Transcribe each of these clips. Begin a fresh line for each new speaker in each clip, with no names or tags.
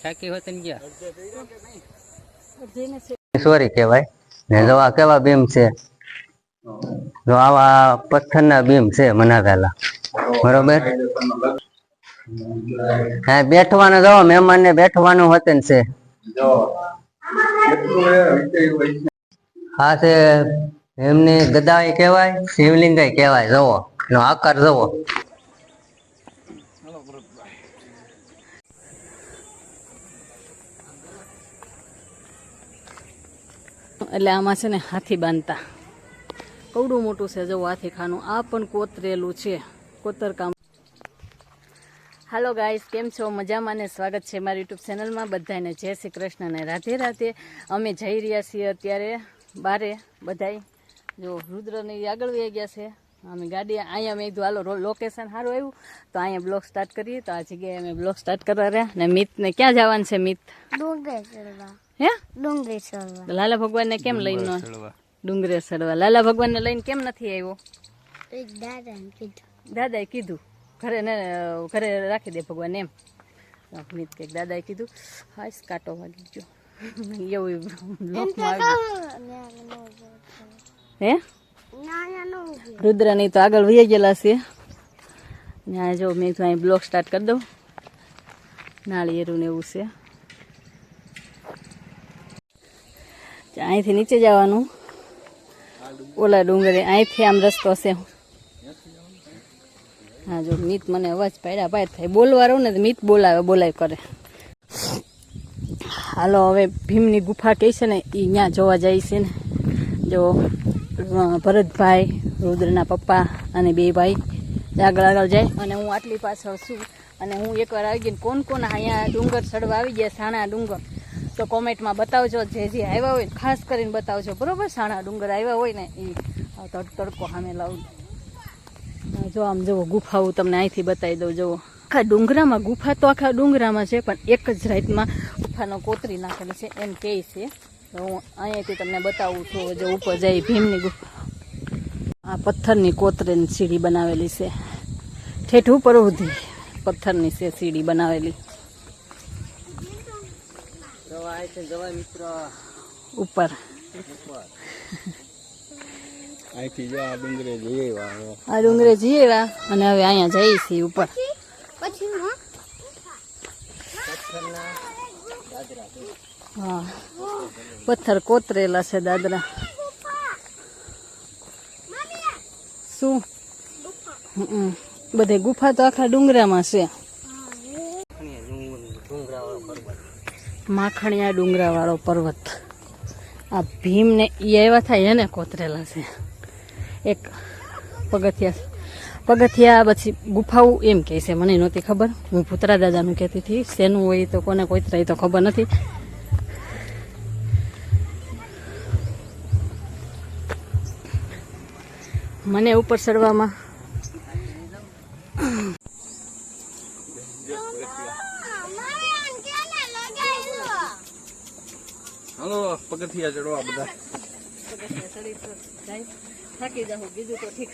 થાકી હોત ને ગયા સોરી કહેવાય ને જો આ કેવા બીમ છે, જો આવા પથ્થરના બીમ છે બનાવેલા, બરોબર. હા બેઠવાનું જો મહેમાન ને બેઠવાનું હોતું છે. હા તે એમની ગદાઈ કહેવાય, શિવલિંગાઈ કહેવાય. જોવો એનો આકાર જોવો.
એટલે આમાં છે ને હાથી બાંધતા, કવડું મોટું છે જો હાથી ખાનું. આ પણ કોતરેલું છે, કોતરકામ. હાલો ગાઈસ, કેમ છો? મજામાં ને સ્વાગત છે મારી યુટ્યુબ ચેનલમાં. બધાને જય શ્રી કૃષ્ણ ને રાધે રાધે. અમે જઈ રહ્યા છીએ અત્યારે બારે બધાય. જો રુદ્રને આગળ વહી ગયા છે. અમે ગાડી અહીંયા મેં કીધું હાલો લોકેશન સારું આવ્યું તો અહીંયા બ્લોગ સ્ટાર્ટ કરીએ. તો આ જગ્યાએ અમે બ્લોગ સ્ટાર્ટ કરવા રહ્યા. ને મિતને ક્યાં જવાનું છે? મિત હે ડુંગરે ચડવા. લાલા ભગવાનને કેમ લઈને ડુંગરે ચડવા? લાલા ભગવાનને લઈને કેમ નથી આવ્યો? દાદાએ કીધું ઘરે રાખી દે ભગવાન એમ. મિત કે દાદાએ કીધું. હાશ કાંટો વાગી ગયો એવું હે. રુદ્રની તો આગળ વહી ગયેલા છે. ત્યાં જો મેં તો અહીં બ્લોગ સ્ટાર્ટ કરી દઉં. નાળિયેરું ને એવું છે. અહીંથી નીચે જવાનું ઓલા ડુંગરે. અહીંથી આમ રસ્તો છે. હા જો મિત મને અવાજ પાડ્યા પાડ થાય. બોલવા રહું ને તો મિત બોલાય કરે. હાલો હવે ભીમની ગુફા કઈ છે ને એ ત્યાં જોવા જાય છે ને. જો ભરતભાઈ, રુદ્રના પપ્પા અને બે ભાઈ આગળ જાય અને હું આટલી પાછળ છું. અને હું એકવાર આવી ગઈ. કોણ કોણ અહીંયા ડુંગર ચડવા આવી ગયા સાણા ડુંગર તો કોમેન્ટમાં બતાવજો. જે આવ્યા હોય ખાસ કરીને બતાવજો, બરોબર? સાણા ડુંગર આવ્યા હોય ને એ તડકો સામે લાવું. જો આમ જુઓ ગુફાઓ તમને અહીંથી બતાવી દઉં. જુઓ આખા ડુંગરામાં ગુફા તો આખા ડુંગરામાં છે, પણ એક જ રાતમાં ગુફાનો કોતરી નાખેલો છે એમ કહે છે. તો હું અહીંયાથી તમને બતાવું છું. જો ઉપર જાય ભીમની ગુફા. આ પથ્થરની કોતરીની સીડી બનાવેલી છે. ઠેઠ ઉપર સુધી પથ્થરની છે સીડી બનાવેલી. ઉપર આ ડુંગરે જઈએ અને હવે અહીંયા જઈએ છીએ ઉપર. હા પથ્થર કોતરેલા છે દાદરા. શું બધે ગુફા તો આખા ડુંગરામાં છે. માખણિયા ડુંગરા વાળો પર્વત. આ ભીમને એ આવ્યા થાય એને કોતરેલા છે. એક પગથિયા પછી ગુફાઓ એમ કહે છે. મને નહોતી ખબર. હું પુતરા દાદાનું કહેતી હતી. શેનું હોય તો કોને કોતરાય તો ખબર નથી. મને ઉપર ચડવામાં
હાલો પગથિયા ચડવા બધા.
થાકી જાઉં બીજું તો ઠીક.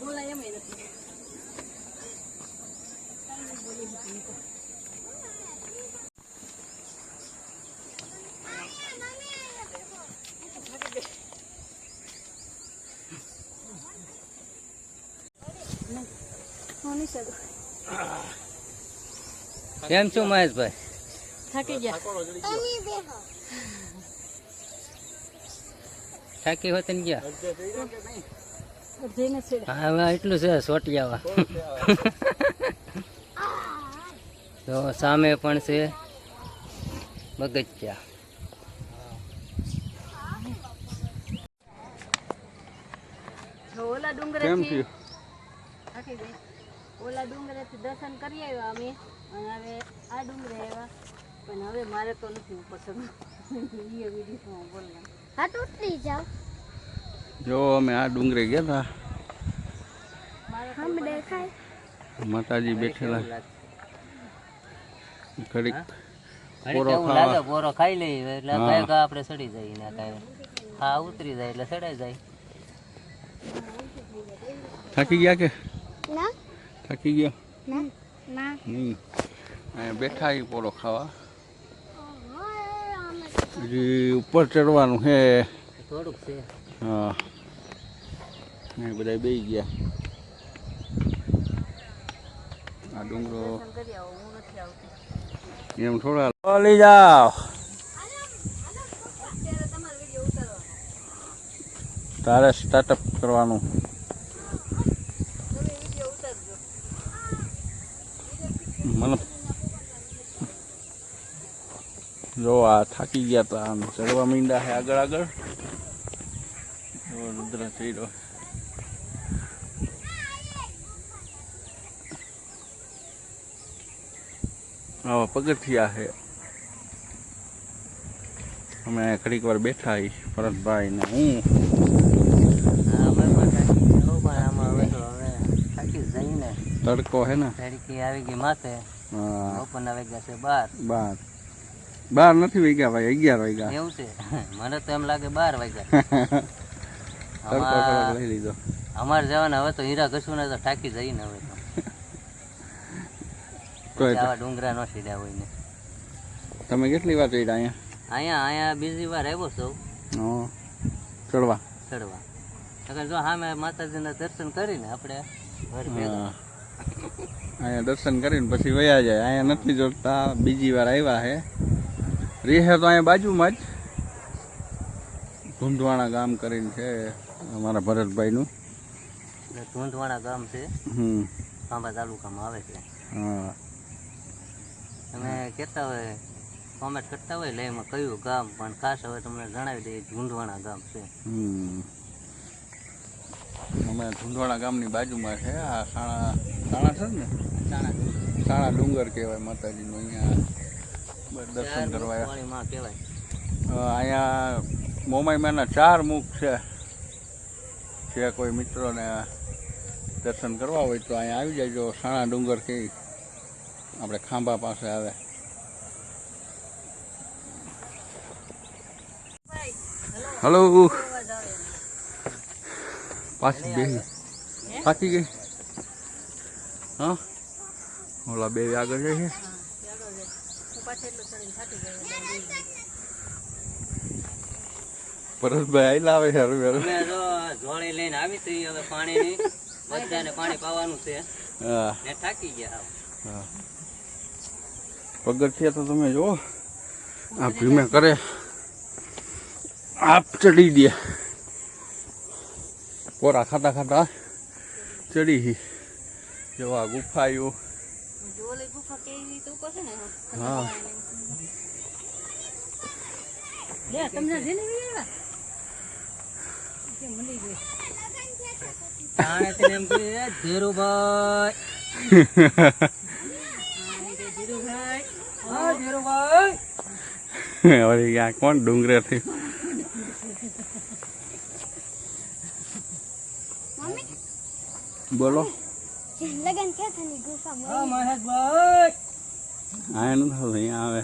બોલાય એમ નથી.
કેમ છો મહેશભાઈ?
થાકી ગયા.
થાકી હોત ને ગયા. હા એટલું છે સોટિયાવા. તો સામે પણ છે બગચ્યા.
ઓલા ડુંગરેથી થાકી ગઈ. ઓલા ડુંગરેથી દર્શન કરી આવ્યા અમે અને હવે આ ડુંગરે આવ્યા. પણ હવે મારે તો નથી ઉપર ચડવું.
જો અમે આ ડુંગરે ગયા હતા. માતાજી બેઠેલા. ઘડીક
પોરો ખાઈ લઈએ એટલે આપણે ચડી જઈએ. હા ઉતરી જાય એટલે ચડાઈ જાય.
થાકી ગયા કે
ના
થાકી ગયા
ના ના
નહીં અહીંયા બેઠા એ પોળો ખાવા હજી ઉપર ચડવાનું છે
થોડુંક છે.
હા એ બધા બેસી ગયા આ ડુંગરો એમ થોડા લઈ જાઓ તારે સ્ટાર્ટઅપ કરવાનું મને જો આ થાકી ગયા હતા આમ ચડવા માંડ્યા છે આગળ આગળ રુદ્ર ચડ્યો આવા પગથિયા છે અમે ઘડીક વાર બેઠા હી ભરતભાઈ ને હું
હા, અમે પણ થાકી ગયા હો, પણ આમાં હવે તો હવે થાકી જ જઈએ ને.
તડકો હે ને
તડકી આવી ગઈ માથે.
હા
બપોરના વાગ્યા છે 12.
બાર નથી વાગ્યા ભાઈ 11 વાગ્યા
એવું છે? મને તો એમ લાગે 12 વાગ્યા.
તડકો થોડોક લઈ લીધો
અમારે જવાના હવે તો હીરા ઘસું ને તો થાકી જઈએ ને હવે તો આવા ડુંગરા નો સીધા હોય ને.
તમે કેટલી વાર ચડ્યા
અહીંયા બીજી વાર આવ્યો છું
હા ચડવા
ચડવા. અગર જો સામે માતાજીના દર્શન કરીને આપણે ઘર ભેગા.
હા. અહીંયા દર્શન કરીને પછી વયા જાય અહીંયા નથી જોડતા બીજી વાર આવ્યા છે રીહે તો અહીંયા બાજુમાં જ ધૂંધવાણા ગામ કરીને છે અમારા ભરતભાઈનું
ધૂંધવાણા ગામ છે,
હમ
ખાંભા તાલુકામાં આવે છે.
હા
તમે કહેતા હોય કોમેન્ટ કરતા હોય એટલે એમાં કયું ગામ, પણ ખાસ હવે તમને જણાવી દઈએ ધૂંધવાણા ગામ છે.
અમે ધૂંધવાણા ગામની બાજુમાં છે આ સાણા છે ને સાણા ડુંગર કહેવાય માતાજીનું અહીંયા દર્શન કરવા આવ્યા.
માં કહેવાય.
અહીંયા મોમાઈમાના 4 મુખ છે. જે કોઈ મિત્રોને દર્શન કરવા હોય તો અહીંયા આવી જાય. જો સાણા ડુંગર કે આપણે ખાંભા પાસે આવે. હલો પાછી બેસી થાકી ગઈ. હા ઓલા બે આગળ જાય છે. પરસભાઈ આયલા આવે છે હરું હરું.
અમે જો જોળી લઈને આવી હતી હવે પાણીની બધાને પાણી પાવાનું છે
હા
ને થાકી ગયા.
હા પગથિયા તો તમે જુઓ આ ભીમે કરે આપ ચડી દે કોરા ખાતા ખાતા ચડી જો આ ગુફાયું. હા હવે આ કોણ ડુંગરેથી બોલો
લગન કે થની ગુફા
મહેશભાઈ
આ નથી થતું અહીંયા આવે.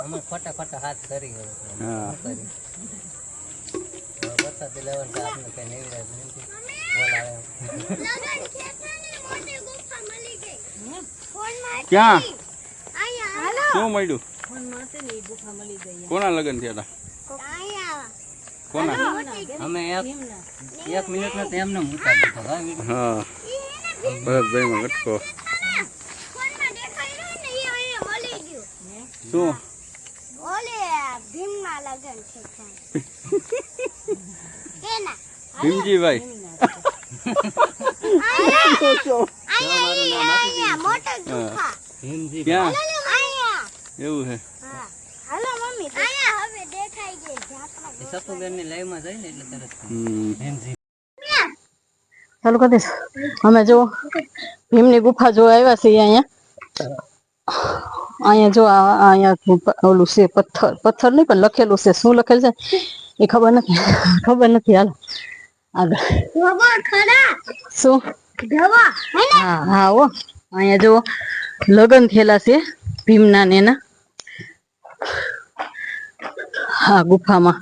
અમે ફટાફટ હાથ કરી ગયો.
હા
વરસાદ લેવાનું તો આપણે કઈ નહીં બોલાવે.
લગન કે થની મોટી ગુફા મળી ગઈ ફોન માં
ક્યાં
આયા હાલો
શું મળ્યું?
ફોન માં છે ને એ ગુફા મળી ગઈ.
કોના લગ્ન થયા હતા?
આયા
કોના?
અમે એક મિનિટ નો એમને મૂકા દીધો.
હા ભરતભાઈ માં ગટકો
ફોન માં દેખાયું ને એ અહીંયા મળી ગયું.
શું
ઓલે ભીમ માં લગન છે કેના
ભીમજીભાઈ
આયા મોટો ગુફા
હિમજી
ક્યાં
આયા
એવું છે?
હા હાલો મમ્મી આયા હવે દેખાઈ ગઈ ઝાપડા
સપુબેન ની લાઈવ માં જઈને એટલે તરત
હમ
હિમજી
ચાલુ કરી દઈશ. અમે જો ભીમની ગુફા જોવા આવ્યા છીએ અહીંયા જો અહીંયા ઓલું છે પથ્થર નહીં પણ લખેલું છે. શું લખેલું છે એ ખબર નથી હાલ આગળ શું હા હા હો અહીંયા જો લગ્ન થયેલા છે ભીમના ને એના. હા ગુફામાં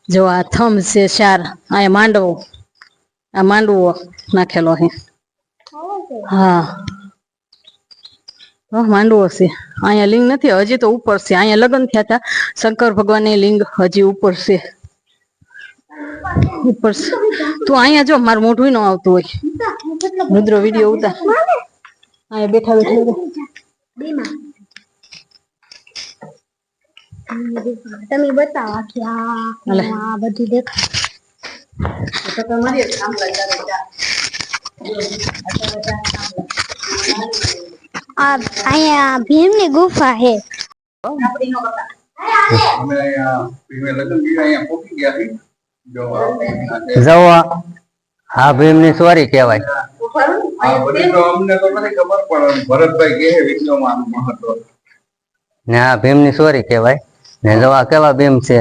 જો આ થંભ છે 4, અહીંયા માંડવો નાખેલો છે. હા માંડવો છે. અહીંયા લિંગ નથી, હજી તો ઉપર છે. અહીંયા લગ્ન થયા હતા શંકર ભગવાનની લિંગ હજી ઉપર છે. ઉપર છે. તું અહીંયા જો, મારું મોઢું ન આવતું હોય. રુદ્ર વિડીયો ઉતાર. અહીંયા બેઠા
તમે બતાવો આખી આ બધું દેખાય. અહીંયા ભીમની ગુફા છે.
અમે અહીંયા ભીમે લગ્ન કર્યા, અહીંયા પહોંચી ગયા છીએ. જો
જવો આ ભીમની સોરી કહેવાય.
આ બધી તો અમને તો નથી ખબર, પણ ભરતભાઈ કહે વિડીયોમાં આનું મહત્વ.
ને આ ભીમની સોરી કહેવાય. ને જો આ કેવા બીમ છે,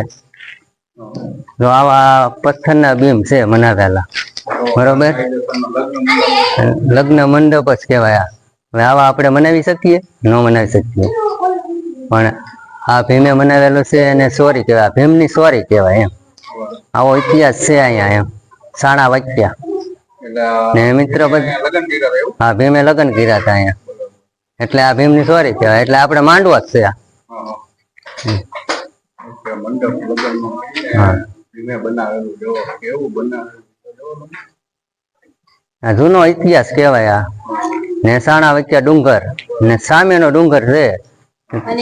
જો આવા પથ્થરના બીમ છે બનાવેલા, બરોબર. લગ્ન મંડપ જ કહેવાય. હવે આવા આપણે બનાવી શકીએ? ન બનાવી શકીએ. પણ આ ભીમે બનાવેલું છે એને સોરી કહેવાય. ભીમની સોરી કહેવાય એમ. આવો ઇતિહાસ છે અહીંયા એમ. સાણા વાક્યા ને મિત્ર બધા. હા ભીમે લગ્ન કર્યા હતા અહીંયા, એટલે આ ભીમની સોરી કહેવાય. એટલે આપણે માંડવો જ છે.
મંડપ લગ્નનો ભીમે બનાવેલું, જો કેવું બનાવેલું.
આ જૂનો ઇતિહાસ કહેવાય. આ ને સાણા વાક્યા ડુંગર ને સામેનો ડુંગર છે,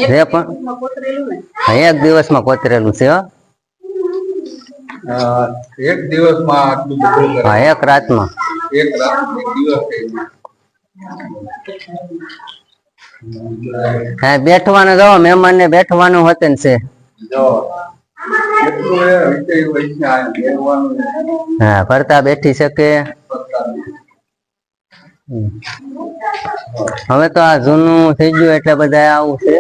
જે પણ એક દિવસમાં કોતરેલું છે.
એક દિવસમાં આટલું બધું કરે.
હા એક રાતમાં.
એક રાત એક દિવસ
હા બેઠવાનું જો મહેમાન ને બેઠવાનું હોતું છે.
જો એટલું એ વિષય હોય છે આ બેહવાનું.
હા ફરતા બેઠી શકે. હવે તો આ જૂનું થઈ ગયું એટલે બધા આવું છે.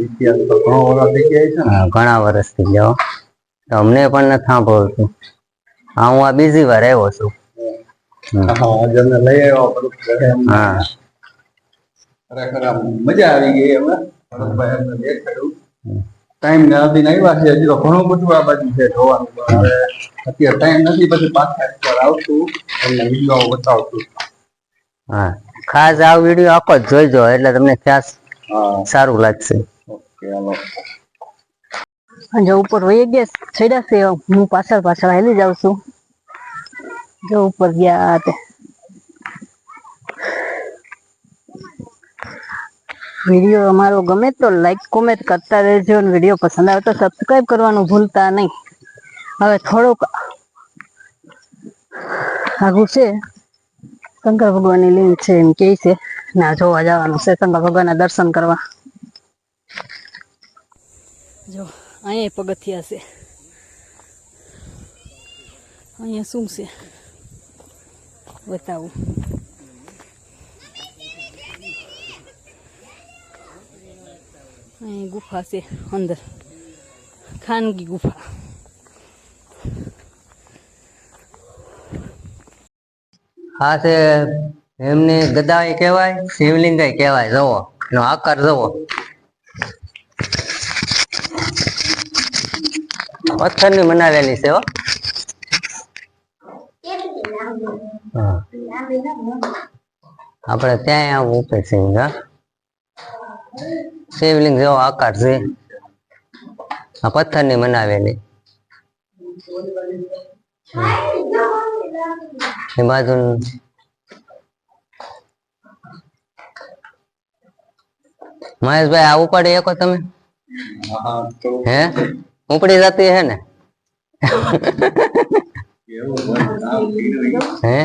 ઇતિહાસ તો ઘણો વર્ષ થઈ ગયા છે ને.
હા ઘણા વર્ષ થઈ ગયા. તો અમને પણ નથી સાંભળતું. હા હું આ બીજી વાર આવ્યો છું.
હા આજે અમે લઈ આવ્યો ઘરે.
હા
ખરેખર આમ મજા આવી ગઈ. અમે ભરતભાઈ અમને દેખાડ્યું. ટાઈમ ને આવીને આવ્યા છે. હજી તો ઘણું બધું આ બાજુ છે જોવાનું. હવે અત્યારે ટાઈમ નથી, પછી પાછા એકવાર આવશું, તમને વિડીયો બતાવશું.
હા ખાસ આ વિડીયો આખો જ જોઈજો એટલે તમને ખ્યાલ
હા
સારું લાગશે.
ઓકે હાલો.
જો ઉપર વહી ગયા છેડા છે. હું પાછળ હેલી જાઉં છું. જો ઉપર ગયા તે વિડીયો અમારો ગમે તો લાઈક કોમેન્ટ કરતા રહેજો, અને વિડીયો પસંદ આવે તો સબસ્ક્રાઇબ કરવાનું ભૂલતા નહીં. હવે થોડુંક આગું છે શંકર ભગવાનની લિંગ છે એમ કે છે, ના જોવા જવાનું છે શંકર ભગવાનના દર્શન કરવા. જો અહીંયા પગથિયા છે. અહીંયા શું છે બતાવું. અહીં ગુફા છે અંદર, ખાનગી ગુફા.
હા છે એમની ગદાઈ કહેવાય, શિવલિંગાઈ કહેવાય. જોવો એનો આકાર જોવો. પથ્થરની બનાવેલી છે હો. હા આપણે ત્યાં આવું ઉપે છે. શિવલિંગ જેવો આકાર છે. આ પથ્થરની બનાવેલી. એ બાજુ મહેશભાઈ આ ઉપાડી શકો તમે?
હા તો
હે ઉપડી જતી હે ને?
એવું હોય. આ ભીડ
હે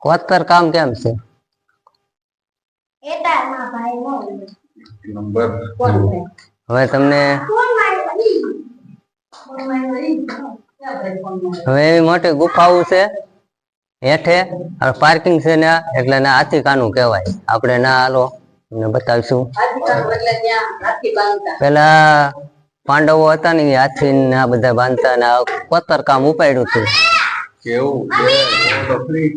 કોતર કામ કેમ છે?
એટામાં ભાઈ નો
નંબર
હવે તમને હવે એવી મોટી ગુફાઓ છે હેઠે, પાર્કિંગ છે ને, એટલે ના હાથી કાનું કહેવાય. આપણે ના હાલો તમને બતાવીશું. પેલા પાંડવો હતા ને એ હાથી ને આ બધા બાંધતા ને કોતર કામ ઉપાડ્યું હતું.
કેવું તો ફ્રી.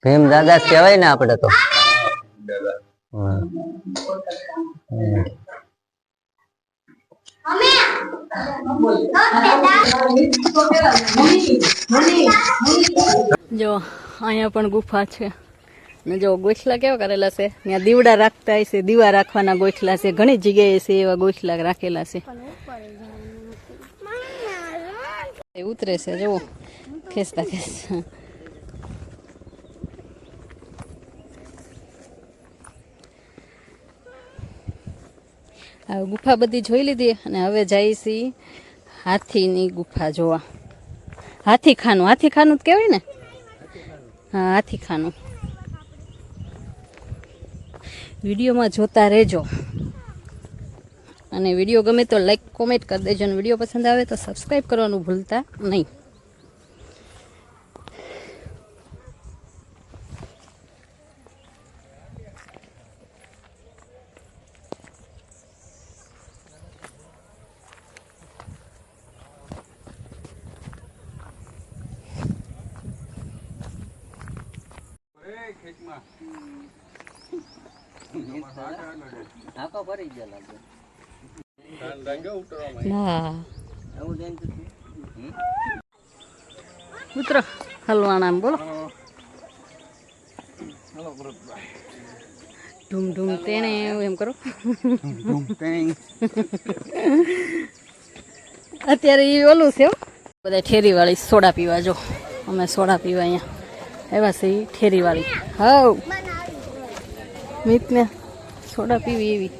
ભીમ દાદા જ કહેવાય ને આપણે તો.
દાદા
હા.
જો અહીંયા પણ ગુફા છે ને જો ગોઠલા કેવા કરેલા છે ત્યાં દીવડા રાખતા હશે, દીવા રાખવાના ગોઠલા છે, ઘણી જગ્યાએ છે એવા ગોઠલા રાખેલા છે. એ ઉતરે છે જુઓ ખેંચતા ખેંચતા. હવે ગુફા બધી જોઈ લીધી અને હવે જાય છે હાથીની ગુફા જોવા. હાથીખાનું, હાથીખાનું જ કહેવાય ને? હા, હાથીખાનું. વિડીયોમાં જોતા રહેજો અને વિડીયો ગમે તો લાઈક કોમેન્ટ કરી દેજો અને વિડીયો પસંદ આવે તો સબસ્ક્રાઈબ કરવાનું ભૂલતા નહીં. હા ઉતરો હલવાણા બોલો. ધૂમ ધૂમ તેણે એમ કરો. અત્યારે એ ઓલું છે બધા ઠેરી વાળી સોડા પીવા. જો અમે સોડા પીવા અહીંયા એવા છે ઠેરી વાળી. હાવ મિતને સોડા પીવી એવી.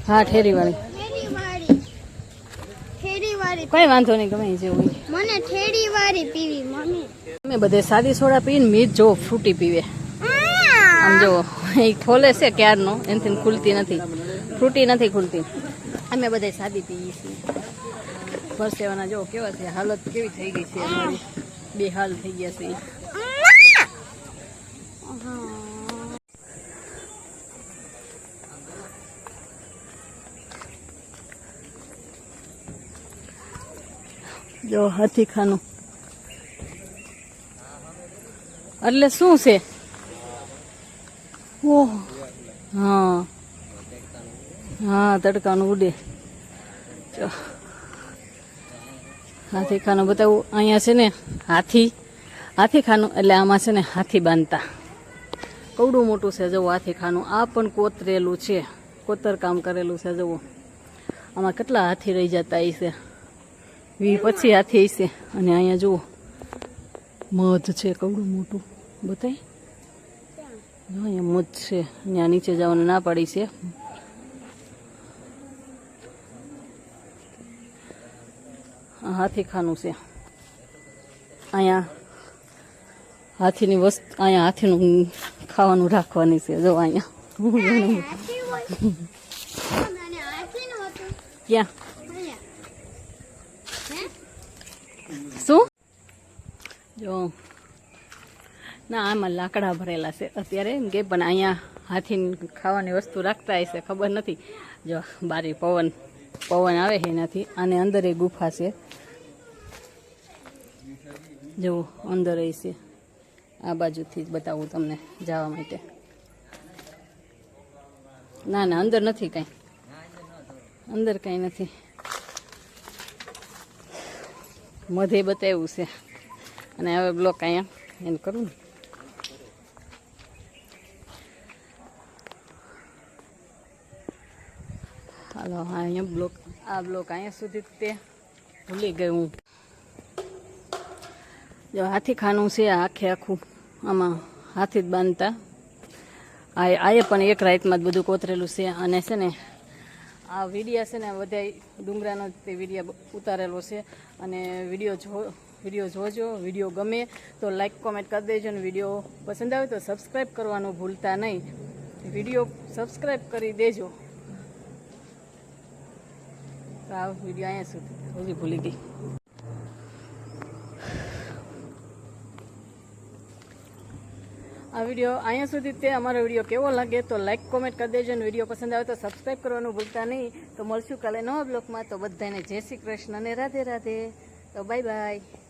હા ઠેરી વાળી કઈ વાંધો નહીં ગમે જેવું.
મને ઠેરી વાળી પીવી મમ્મી.
અમે બધે સાદી સોડા પીને મીત જો ફ્રૂટી પીવે. આમ જો એ ખોલે છે ક્યારનો એનાથી ખુલતી નથી, ફ્રૂટી નથી ખુલતી. અમે બધે સાદી પીએ છીએ. પરસેવાના જો કેવા છે હાલત કેવી થઈ ગઈ છે અમારી. બે હાલ થઈ ગયા છે. જો હાથીખાનું એટલે શું છે? ઓહ હા હા તડકાનું ઉડે. જો હાથીખાનું બતાવું. અહીંયા છે ને હાથીખાનું એટલે આમાં છે ને હાથી બાંધતા. કવડું મોટું છે જુઓ હાથીખાનું. આ પણ કોતરેલું છે, કોતર કામ કરેલું છે જુઓ. આમાં કેટલા હાથી રહી જતા છે. પછી હાથી છે. અને અહીંયા જુઓ મધ છે કવડું મોટું બતાય. અહીંયા મધ છે. ત્યાં નીચે જવાનું ના પાડી છે. હાથીખાનું છે. અહીંયા હાથીની વસ્તુ, અહીંયા હાથીનું ખાવાનું રાખવાની છે. જો અહીંયા ક્યાં શું જો ના આમાં લાકડા ભરેલા છે અત્યારે એમ કે, પણ અહીંયા હાથીને ખાવાની વસ્તુ રાખતા હશે ખબર નથી. જો બારી પવન આવે છે એનાથી. અને અંદર એ ગુફા છે જો અંદર એ છે. આ બાજુથી જ બતાવું તમને જવા માટે. ના ના અંદર નથી કાંઈ, અંદર કાંઈ નથી. મધે બતાવ્યું છે. અને હવે બ્લોક અહીંયા એને કરું ને. હાલો અહીંયા બ્લોક, આ બ્લોક અહીંયા સુધી તે ભૂલી ગઈ હું. જો હાથીખાનું છે આખે આખું. આમાં હાથી જ બાંધતા. આ પણ એક રાતમાં જ બધું કોતરેલું છે. અને છે ને આ વિડીયા છે ને બધા ડુંગરાનો તે વિડીયા ઉતારેલો છે. અને વિડીયો જોજો. વિડીયો ગમે તો લાઈક કોમેન્ટ કરી દેજો. અને વિડીયો પસંદ આવે તો સબસ્ક્રાઈબ કરવાનું ભૂલતા નહીં. વિડીયો સબસ્ક્રાઈબ કરી દેજો. તો આ વિડીયો અહીંયા સુધી હજી ભૂલી ગઈ. આ વિડીયો અહીંયા સુધી તે અમારો વિડીયો કેવો લાગે તો લાઈક કોમેન્ટ કરી દેજો અને વિડીયો પસંદ આવે તો સબસ્ક્રાઈબ કરવાનું ભૂલતા નહીં. તો મળશું કાલે નવા બ્લોગમાં. તો બધાને જય શ્રી કૃષ્ણ અને રાધે રાધે. તો બાય બાય.